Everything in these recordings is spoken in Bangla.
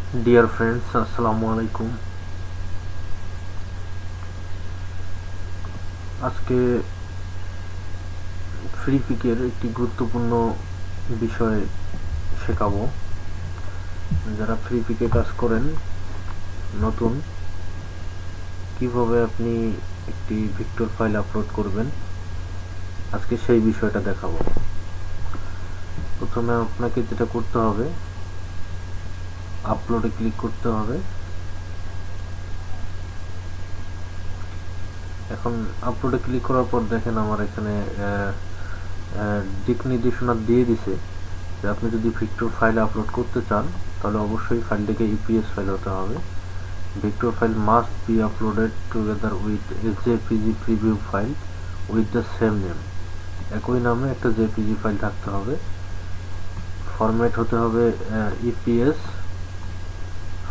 Dear friends, Assalamu alaikum. আজকে ফ্রি পিকের একটি গুরুত্বপূর্ণ বিষয় শেখাবো। যারা ফ্রি পিকে কাজ করেন নতুন, কিভাবে আপনি একটি ভিক্টর ফাইল আপলোড করবেন, আজকে সেই বিষয়টা দেখাবো। প্রথমে আপনাকে যেটা করতে হবে, আপলোডে ক্লিক করতে হবে। এখন আপলোডে ক্লিক করার পর দেখেন আমার এখানে দিক নির্দেশনা দিয়ে দিছে যে আপনি যদি ভিক্টর ফাইল আপলোড করতে চান তাহলে অবশ্যই ফাইলটিকে ইপিএস ফাইল হতে হবে। Victor file must be uploaded together with a JPG preview file with the same name. একই নামে একটা জেপিজি ফাইল থাকতে হবে। ফরম্যাট হতে হবে EPS.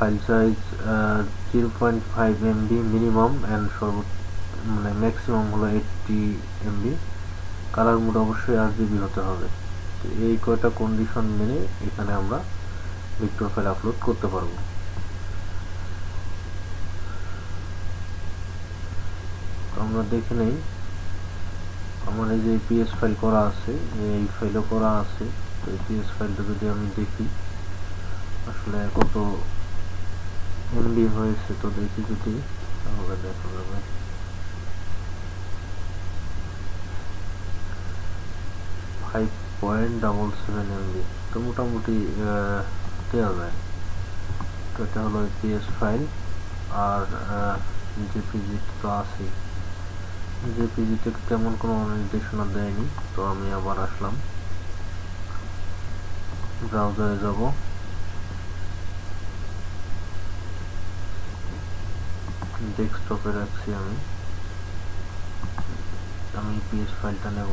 File size 0.5 MB minimum and মানে ম্যাক্সিমাম হলো 80 MB। কালার মোড অবশ্যই RGB হতে হবে। তো এই কয়টা কন্ডিশন মেনে এখানে আমরা ভিক্টর ফাইল আপলোড করতে পারবো। তো আমরা দেখে নেই, আমার এই যে পিএস ফাইল করা আছে, এই ফাইলও করা আছে। তো এই পিএস ফাইলটা যদি আমি দেখি আসলে কত MB হয়েছে, তো দেখি যদি, তাহলে দেখা যাবে 5.77 MB। তো মোটামুটি দেওয়া যায়। তো এটা হলো পিএস ফাইল। আর জেপিজি তো আছেই, জেপিজিতে তেমন কোনো নির্দেশনা দেয়নি। তো আমি আবার আসলাম, ব্রাউজারে যাব, ডেস্কটপে রাখছি। আমি পিএস ফাইলটা নেব।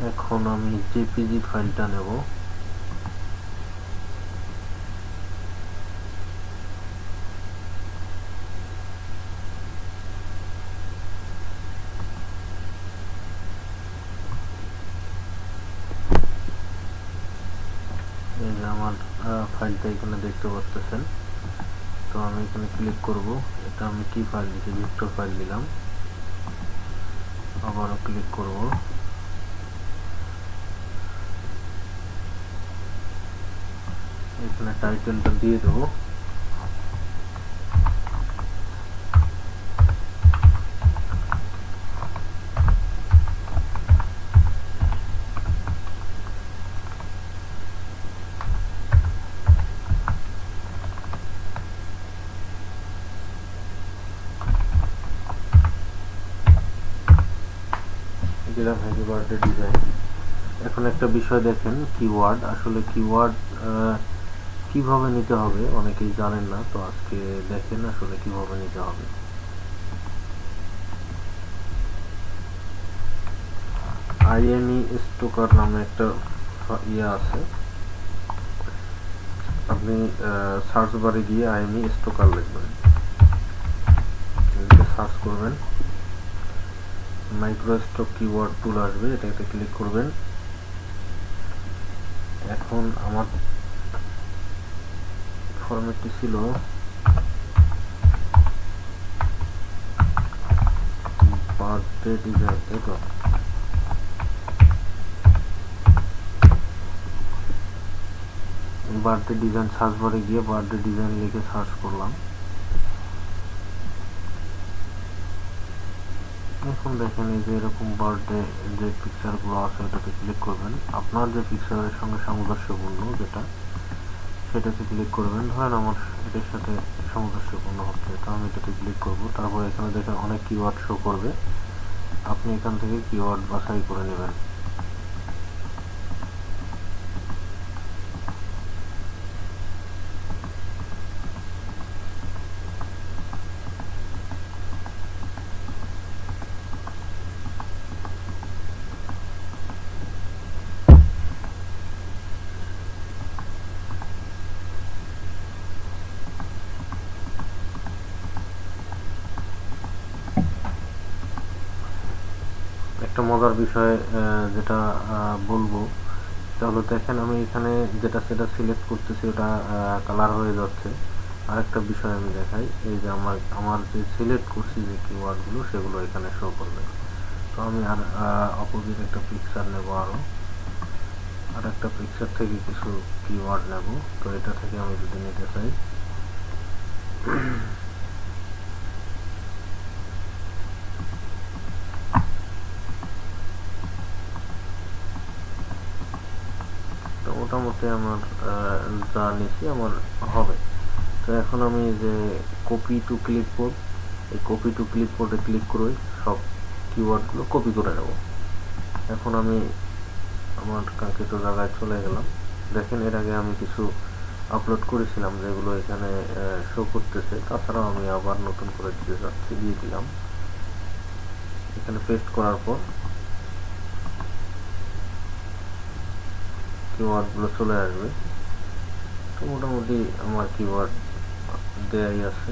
এখন আমি জেপিজি ফাইলটা নেব। এই যে আমার ফাইলটা এখানে দেখতে পাচ্ছেন। তো আমি এখানে ক্লিক করব। এটা আমি কি ফাইল দিচ্ছি, ভিক্টর ফাইল দিলাম। আবারও ক্লিক করব। এখানে টাইটেলটা দিয়ে দেবো। দিলাম হ্যাপি বার্থডে ডিজাইন। এখন একটা বিষয় দেখেন, কিওয়ার্ড। আসলে কিওয়ার্ড কিভাবে নিতে হবে অনেকেই জানেন না, তো আজকে দেখেন আসলে কিভাবে নিতে হবে। আইএমই স্টোকার নামে একটা আছে। আপনি সার্চ বারে গিয়ে আইএমই স্টোকার লিখবেন, সার্চ করবেন। মাইক্রোস্টক কিওয়ার্ড টুল আসবে, এটাতে ক্লিক করবেন। এখন আমার ফরম্যাটটি ছিল বার্থডে ডিজাইন, তাই তো? বার্থডে ডিজাইন সার্চ বারে গিয়ে বার্থডে ডিজাইন লিখে সার্চ করলাম। এখন দেখেন এই যে এরকম বার্থডে যে পিকচারগুলো আছে এটাতে ক্লিক করবেন। আপনার যে পিকচারের সঙ্গে সামঞ্জস্যপূর্ণ যেটা, সেটাতে ক্লিক করবেন। ধরেন আমার এটার সাথে সামঞ্জস্যপূর্ণ হচ্ছে, তো আমি এটাতে ক্লিক করব। তারপর এখানে দেখেন অনেক কিওয়ার্ড শো করবে, আপনি এখান থেকে কিওয়ার্ড বাছাই করে নেবেন। একটা মজার বিষয় যেটা বলবো, তাহলে দেখেন আমি এখানে যেটা সেটা সিলেক্ট করতেছি, ওটা কালার হয়ে যাচ্ছে। আরেকটা বিষয় আমি দেখাই, এই যে আমার যে সিলেক্ট করছি যে কিওয়ার্ডগুলো, সেগুলো এখানে শো করবে। তো আমি আর অপোজিট একটা পিকচার নেব, আর একটা পিকচার থেকে কিছু কিওয়ার্ড নেব। তো এটা থেকে আমি যদি নিতে চাই, তো মোটামুটি আমার যা নিচ্ছি আমার হবে। তো এখন আমি যে কপি টু ক্লিপবোর্ড, এই কপি টু ক্লিপবোর্ডে ক্লিক করে সব কিওয়ার্ডগুলো কপি করে নেব। এখন আমি আমার কাঙ্ক্ষিত জায়গায় চলে গেলাম। দেখেন এর আগে আমি কিছু আপলোড করেছিলাম যেগুলো এখানে শো করতেছে। তাছাড়াও আমি আবার নতুন করে দিতে যাচ্ছি, দিয়ে দিলাম। এখানে পেস্ট করার পর কিওয়ার্ডগুলো চলে আসবে। তো মোটামুটি আমার কিওয়ার্ড দেয়াই আছে।